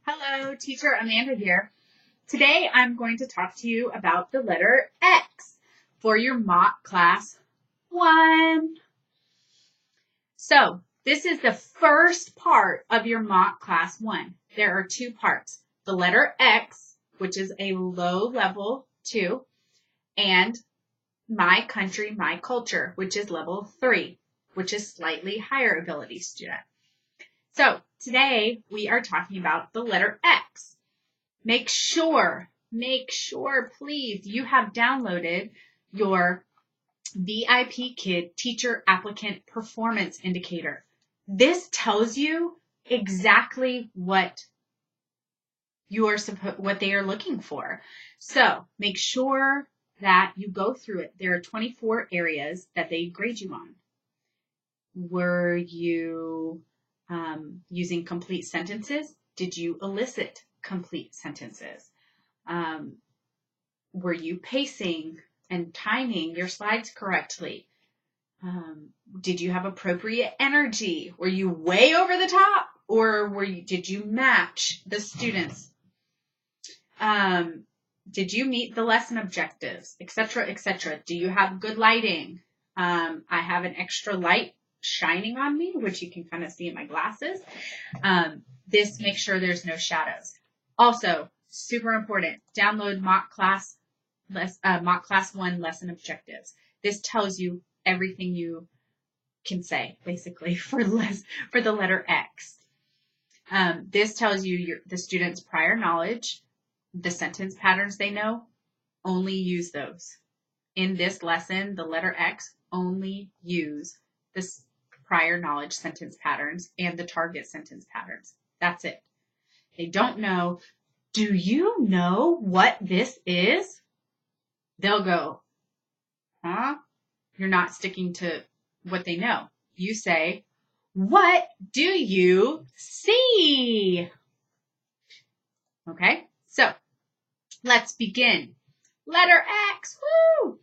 Hello, Teacher Amanda here. Today I'm going to talk to you about the letter X for your mock class 1. So this is the first part of your mock class 1. There are 2 parts. The letter X, which is a low level 2, and my country, my culture, which is level 3, which is slightly higher ability student. So today we are talking about the letter X. Make sure, please, you have downloaded your VIPKID Teacher Applicant Performance Indicator. This tells you exactly what they are looking for. So make sure that you go through it. There are 24 areas that they grade you on. Were you using complete sentences? Did you elicit complete sentences? Were you pacing and timing your slides correctly? Did you have appropriate energy? Were you way over the top, or did you match the students? Did you meet the lesson objectives, etc., etc.? Do you have good lighting? I have an extra light shining on me, which you can kind of see in my glasses. This makes sure there's no shadows. Also, super important, download Mock Class 1 lesson objectives. This tells you everything you can say, basically, for the letter X. This tells you the student's prior knowledge, the sentence patterns they know, only use those. In this lesson, the letter X, only use this prior knowledge sentence patterns and the target sentence patterns. That's it. They don't know, do you know what this is? They'll go, huh? You're not sticking to what they know. You say, what do you see? Okay, so let's begin. Letter X, woo!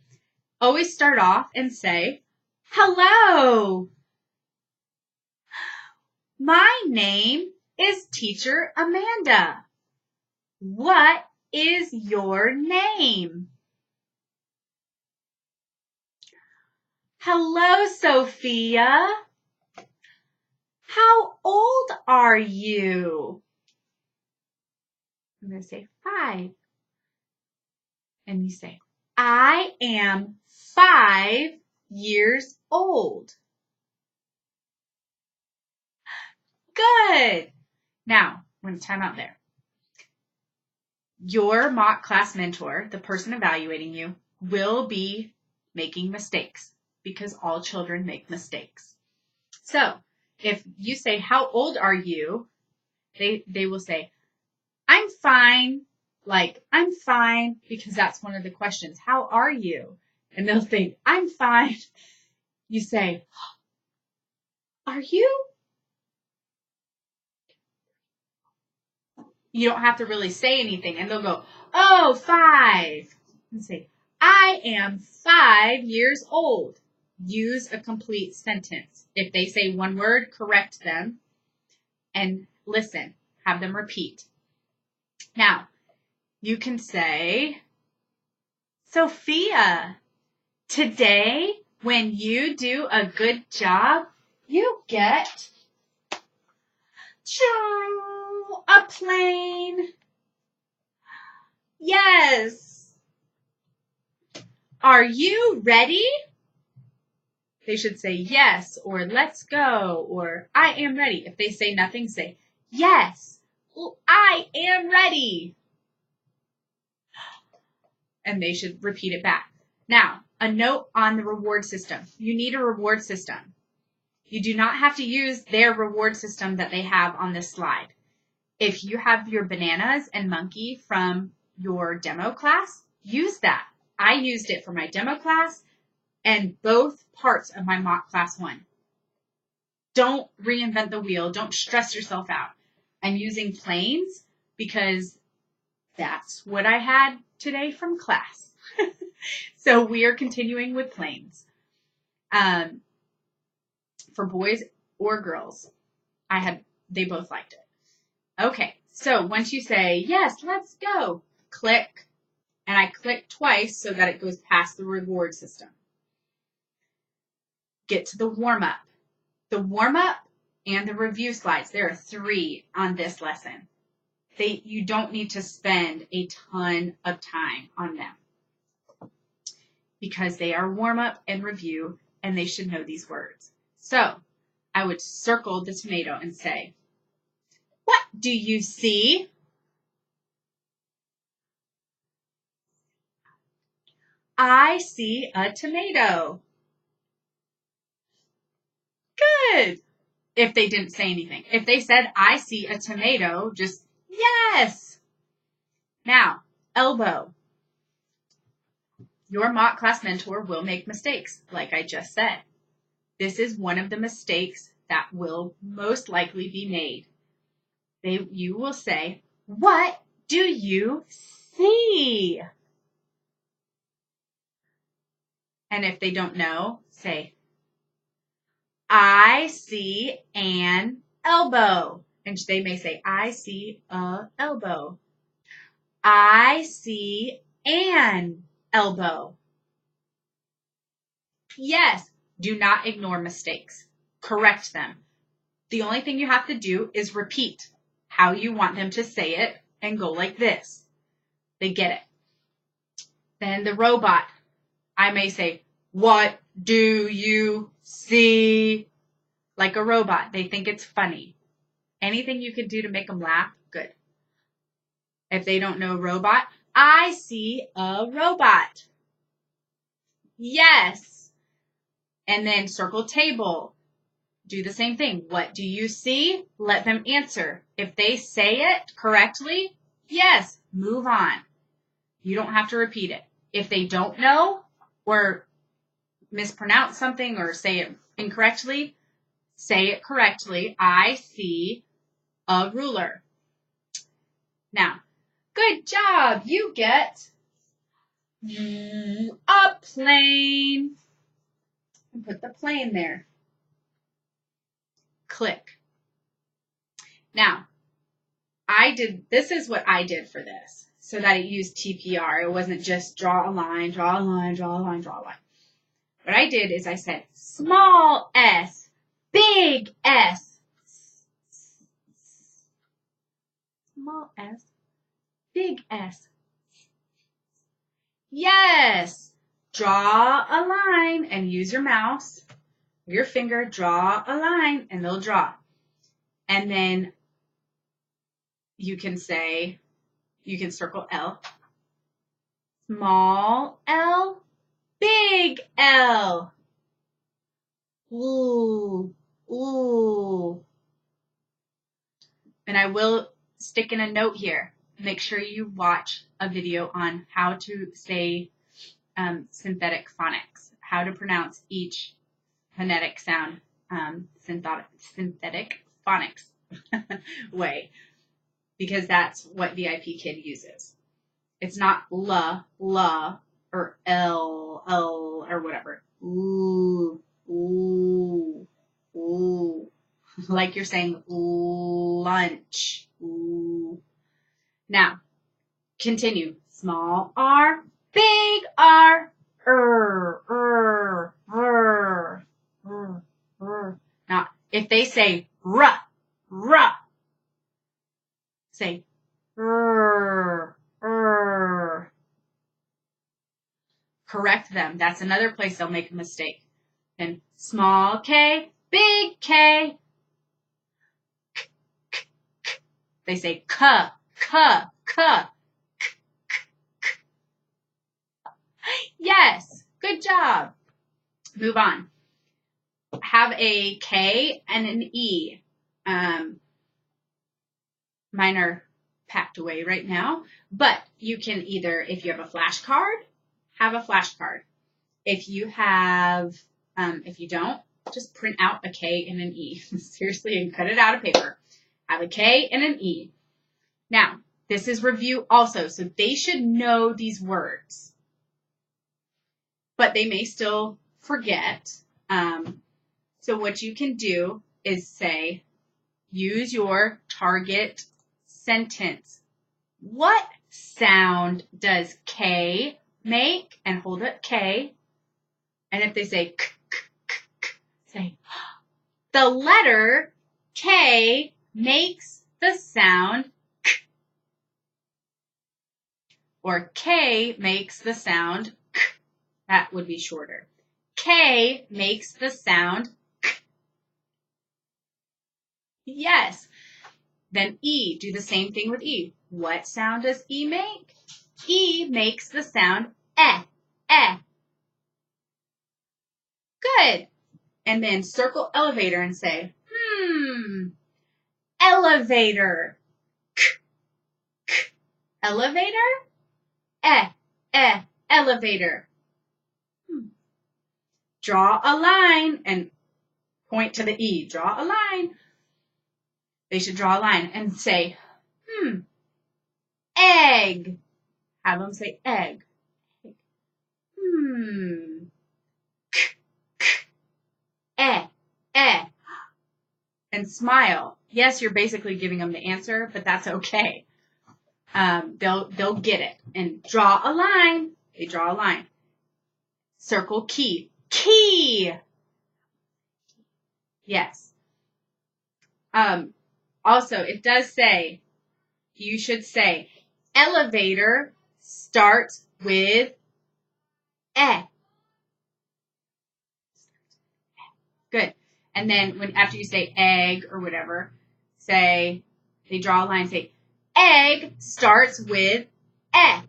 Always start off and say, hello. My name is Teacher Amanda. What is your name? Hello, Sophia. How old are you? I'm going to say 5. And you say, I am 5 years old. Good. Now, we're going to time out there. Your mock class mentor, the person evaluating you, will be making mistakes because all children make mistakes. So if you say, how old are you? They will say, I'm fine. Like, I'm fine, because that's one of the questions. How are you? And they'll think, I'm fine. You say, are you? You don't have to really say anything. And they'll go, oh, 5. And say, I am 5 years old. Use a complete sentence. If they say one word, correct them. And listen, have them repeat. Now, you can say, Sophia, today when you do a good job, you get a plane. Yes. Are you ready? They should say yes, or let's go, or I am ready. If they say nothing, say yes, I am ready. And they should repeat it back. Now, a note on the reward system. You need a reward system. You do not have to use their reward system that they have on this slide. If you have your bananas and monkey from your demo class, use that. I used it for my demo class and both parts of my mock class 1. Don't reinvent the wheel. Don't stress yourself out. I'm using planes because that's what I had today from class. So we are continuing with planes. For boys or girls, they both liked it. Okay, So once you say, yes, let's go, click, and I click twice so that it goes past the reward system. Get to the warm-up. The warm-up and the review slides, there are 3 on this lesson. You don't need to spend a ton of time on them because they are warm-up and review, and they should know these words. So I would circle the tomato and say, what do you see? I see a tomato. Good. If they didn't say anything. If they said, I see a tomato, just yes. Now, elbow. Your mock class mentor will make mistakes, like I just said. This is one of the mistakes that will most likely be made. You will say, what do you see? And if they don't know, say, I see an elbow. And they may say, I see a elbow. I see an elbow. Yes, do not ignore mistakes. Correct them. The only thing you have to do is repeat how you want them to say it and go like this. They get it. Then the robot, I may say, what do you see? Like a robot. They think it's funny. Anything you can do to make them laugh, good. If they don't know robot, I see a robot. Yes. And then circle table. Do the same thing. What do you see? Let them answer. If they say it correctly, yes, move on. You don't have to repeat it. If they don't know or mispronounce something or say it incorrectly, say it correctly. I see a ruler. Now, good job. You get a plane. Put the plane there. Click. Now, this is what I did for this so that it used TPR. It wasn't just draw a line, draw a line, draw a line, draw a line. What I did is I said small s, big S. Small s, big S. Yes. Draw a line and use your mouse, your finger, draw a line and they'll draw. And then you can circle L. Small L, big L. Ooh, ooh. And I will stick in a note here. Make sure you watch a video on how to say synthetic phonics, how to pronounce each phonetic sound synthetic phonics way, because that's what VIPKID uses. It's not la, or L, or whatever. Ooh, ooh, ooh. Like you're saying lunch. Ooh. Now, continue. Small R, big R. Now, if they say ruh, say correct them. That's another place they'll make a mistake. Then small K, big K. They say k. Yes, good job. Move on. Have a K and an E. Mine are packed away right now, but you can either, if you have a flashcard, have a flashcard. If you don't, just print out a K and an E. Seriously, and cut it out of paper. Have a K and an E. Now, this is review also, so they should know these words, but they may still forget. So what you can do is say, use your target sentence. What sound does K make? And hold up K. And if they say k, k, k, k, say, the letter K makes the sound k. Or K makes the sound k. That would be shorter. K makes the sound k. Yes. Then E. Do the same thing with E. What sound does E make? E makes the sound eh, eh. Good. And then circle elevator and say, elevator. K, k. Elevator? Elevator. Draw a line and point to the E. Draw a line. They should draw a line and say, egg. Have them say egg. And smile. Yes, you're basically giving them the answer, but that's okay. They'll get it. And draw a line. They draw a line. Circle key. Key. Yes. Also, it does say, you should say, elevator starts with eh. Good. And then after you say egg or whatever, say, they draw a line, say, egg starts with eh.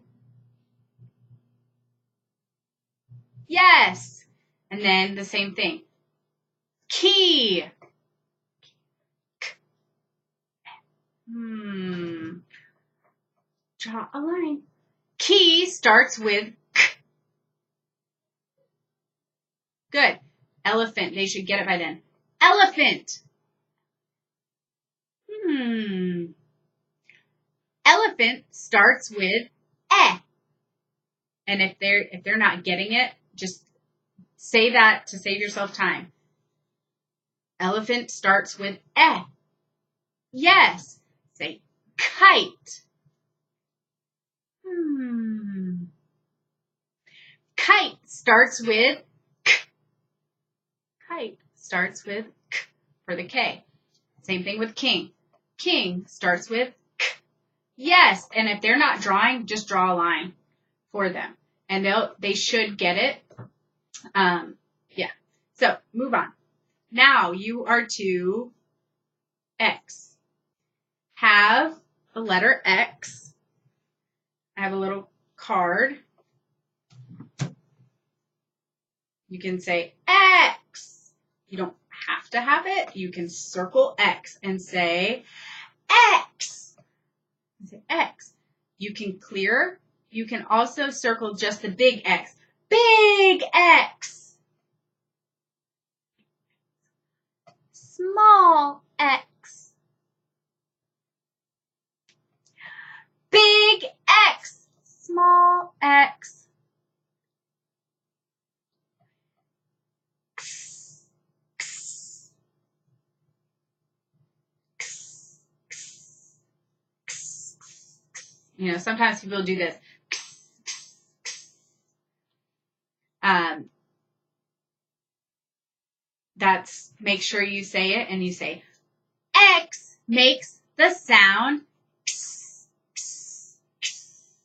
Yes. And then the same thing. Key. Draw a line. Key starts with k. Good. Elephant. They should get it by then. Elephant. Elephant starts with eh. And if they're not getting it, just say that to save yourself time. Elephant starts with eh. Yes. Say kite. Kite starts with k. Kite starts with k for the K. Same thing with king. King starts with k. Yes, and if they're not drawing, just draw a line for them. And they should get it. Yeah. So, move on. Now, you are to X. Have the letter X. I have a little card. You can say X. You don't have to have it. You can circle X and say X. Say X. You can clear. You can also circle just the big X. Big X. Small X. Big X. Small X. You know, sometimes people do this. Make sure you say it, and you say, X makes the sound x, x, x.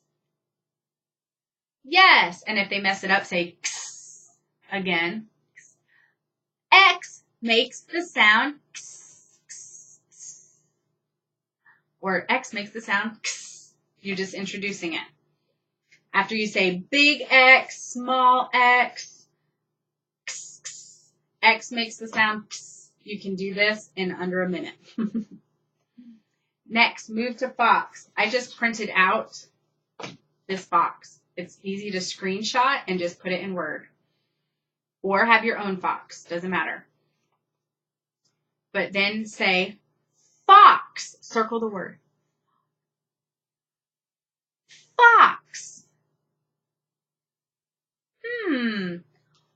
Yes, and if they mess it up, say x again. X makes the sound x, x, x. Or X makes the sound x. You're just introducing it. After you say big X, small X, X makes the sound x. You can do this in under a minute. Next, move to Fox. I just printed out this Fox. It's easy to screenshot and just put it in Word. Or have your own Fox. Doesn't matter. But then say Fox. Circle the word. Fox.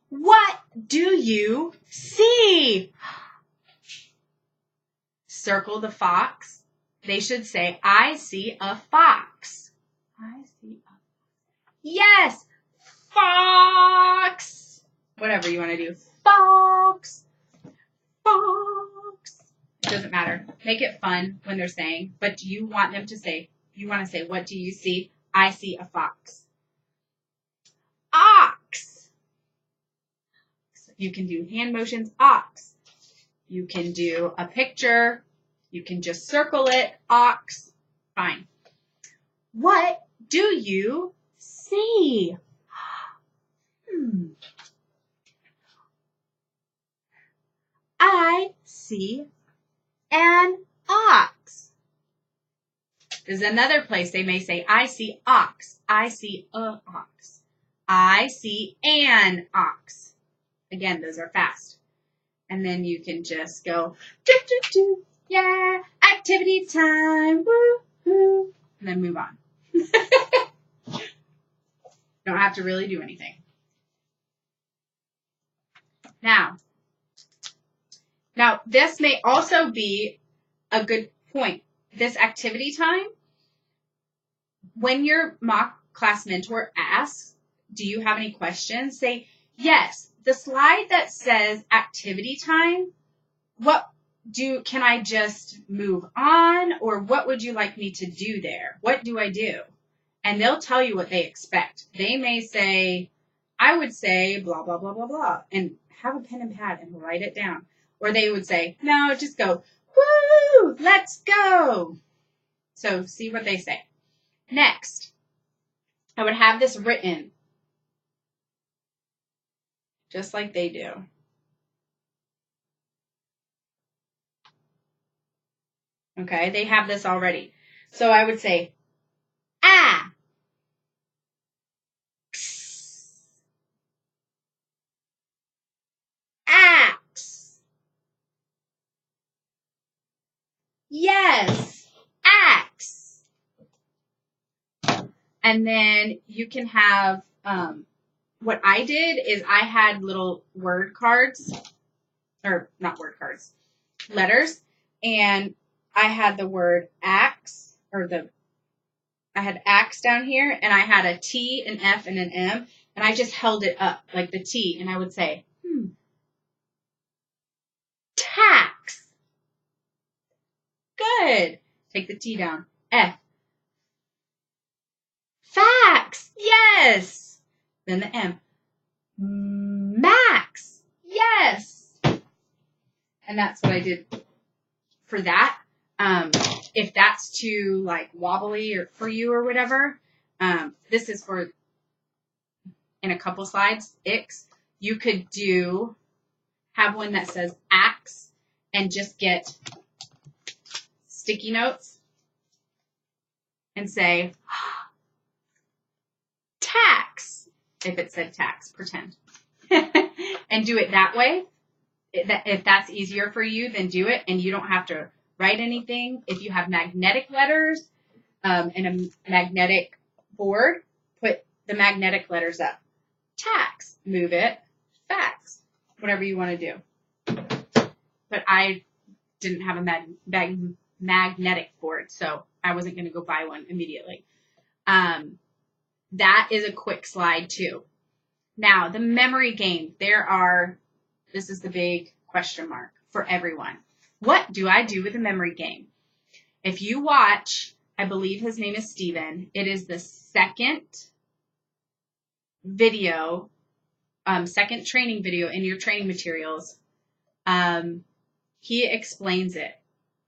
What do you see? Circle the fox they should say, I see a fox. I see a Yes, fox. Whatever you want to do. Fox. Fox. It doesn't matter. Make it fun when they're saying, but do you want them to say, you want to say, what do you see? I see a fox. Ox. You can do hand motions, ox. You can do a picture. You can just circle it, ox. Fine. What do you see? I see an ox. There's another place they may say, I see ox. I see a ox. I see an ox. Again, those are fast. And then you can just go, do, do, do, yeah, activity time, woo, woo, and then move on. Don't have to really do anything. Now, this may also be a good point. This activity time, when your mock class mentor asks, do you have any questions? Say, yes. The slide that says activity time, can I just move on, or what would you like me to do there? What do I do? And they'll tell you what they expect. They may say, I would say blah, blah, blah, blah, blah, and have a pen and pad and write it down. Or they would say, no, just go, woo, let's go. So see what they say. Next, I would have this written just like they do. Okay, they have this already. So I would say, axe. Axe. Yes, axe. And then you can have, what I did is I had little word cards, or not word cards, letters, and I had the word axe, I had axe down here, and I had a T, an F, and an M, and I just held it up like the T, and I would say, tax. Good. Take the T down. F. Fax. Yes. Then the M. Max. Yes. And that's what I did for that. If that's too wobbly or for you or whatever, this is for in a couple slides. You could have one that says axe and just get sticky notes and say tax. If it said tax, pretend. And do it that way. If that's easier for you, then do it. And you don't have to write anything. If you have magnetic letters and a magnetic board, put the magnetic letters up. Tax. Move it. Fax. Whatever you want to do. But I didn't have a magnetic board, so I wasn't going to go buy one immediately. That is a quick slide too. Now, the memory game. This is the big question mark for everyone. What do I do with a memory game? If you watch, I believe his name is Steven. It is the second video, second training video in your training materials. He explains it.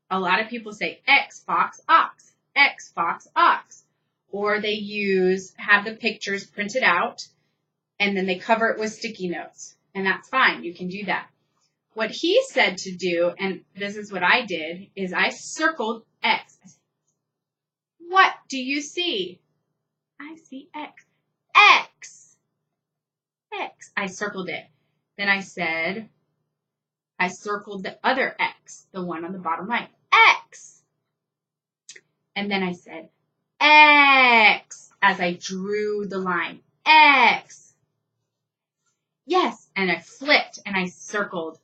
A lot of people say X, fox, ox, X, fox, ox. Or they have the pictures printed out, and then they cover it with sticky notes. And that's fine. You can do that. What he said to do, and this is what I did, is I circled X. What do you see? I see X. X. X. I circled it. Then I circled the other X, the one on the bottom right. X. And then I said X as I drew the line. X. Yes. And I flipped and I circled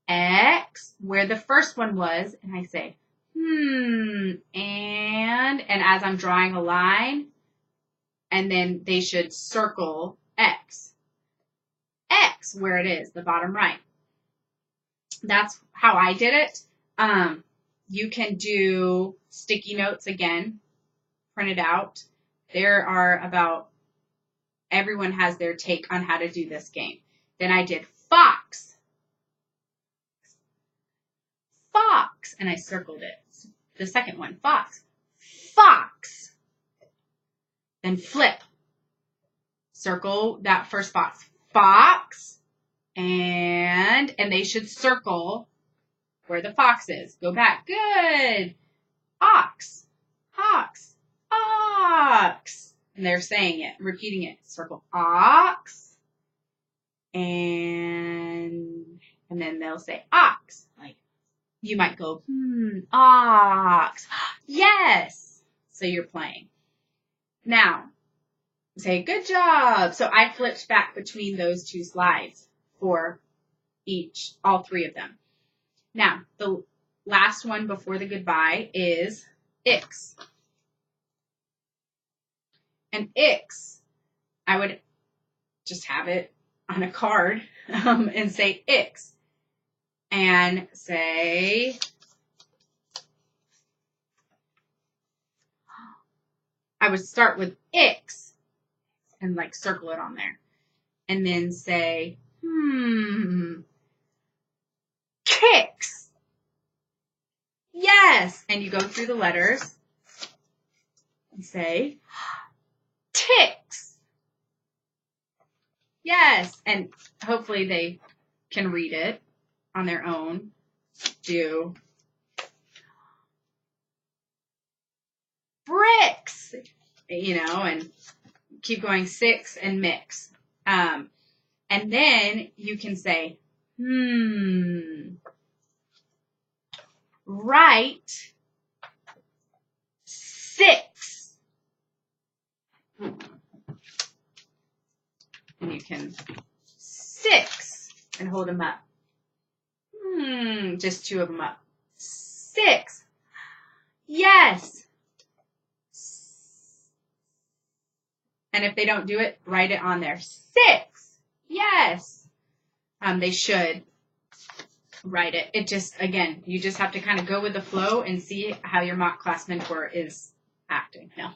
X where the first one was. And I say, and as I'm drawing a line, and then they should circle X. X, where it is, the bottom right. That's how I did it. You can do sticky notes again, print it out. There are everyone has their take on how to do this game. Then I did fox. Fox, and I circled it. The second one, fox. Fox. Then flip. Circle that first box. Fox. And they should circle where the fox is. Go back. Good. Ox. Ox. Ox. And they're saying it, repeating it. Circle ox. And then they'll say ox. Like, you might go, ox. Yes. So you're playing. Now, say, good job. So I flipped back between those two slides for all three of them. Now, the last one before the goodbye is Ix. And Ix, I would just have it on a card and say Ix. And say, I would start with Ix and like circle it on there. And then say, kicks. Yes. And you go through the letters and say, ticks. Yes. And hopefully they can read it on their own. Do bricks, and keep going, 6 and mix. And then you can say, write 6. And you can 6 and hold them up. Just 2 of them up. 6. Yes. And if they don't do it, write it on there. 6. Yes. They should write it. It just, again, you just have to kind of go with the flow and see how your mock class mentor is acting. No.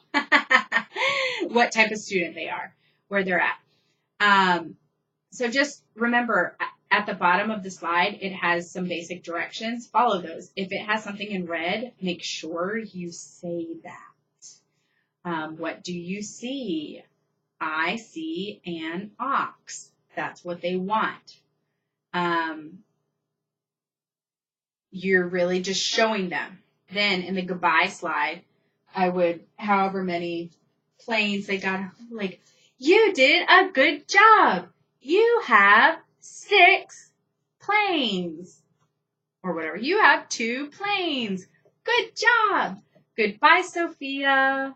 What type of student they are, where they're at. So just remember, at the bottom of the slide, it has some basic directions. Follow those. If it has something in red, make sure you say that. What do you see? I see an ox. That's what they want. You're really just showing them. Then in the goodbye slide, I would, however many planes they got, like, you did a good job. You have 6 planes. Or whatever. You have 2 planes. Good job. Goodbye, Sophia.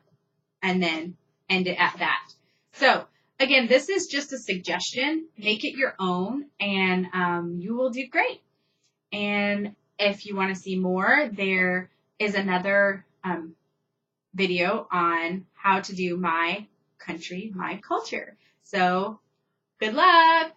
And then end it at that. So, again, this is just a suggestion. Make it your own, and you will do great. And if you want to see more, there is another video on how to do my country, my culture. So, good luck.